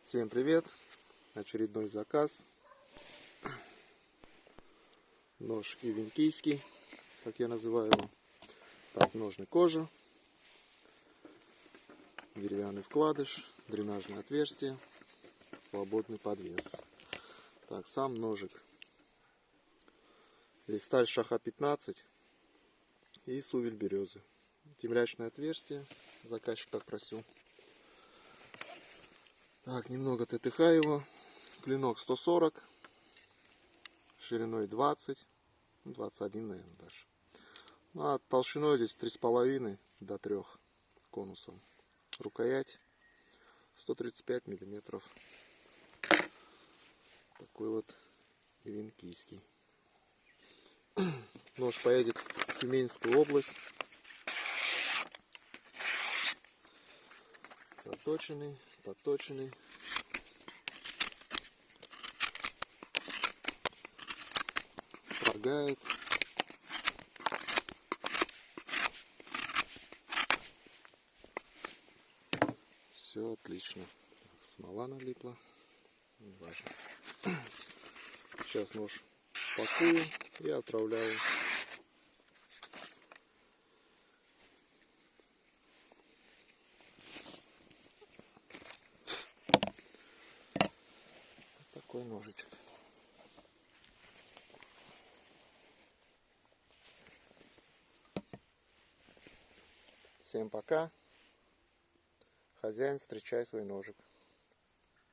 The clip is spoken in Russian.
Всем привет! Очередной заказ. Нож ивенкийский, как я называю его. Так, ножны кожа, деревянный вкладыш, дренажное отверстие, свободный подвес. Так, сам ножик. Здесь сталь шаха 15 и сувель березы. Темлячное отверстие, заказчик так просил. Так, немного ТТХ его. Клинок 140, шириной 20, 21, наверное, даже. Ну, а толщиной здесь 3,5 до 3 конусом. Рукоять 135 миллиметров. Такой вот ивенкийский. Нож поедет в Тюменскую область. Заточенный, подточенный. Строгает. Все отлично. Смола налипла. Не важно. Сейчас нож пакую и отправляю. Такой ножичек. Всем пока. Хозяин, встречай свой ножик.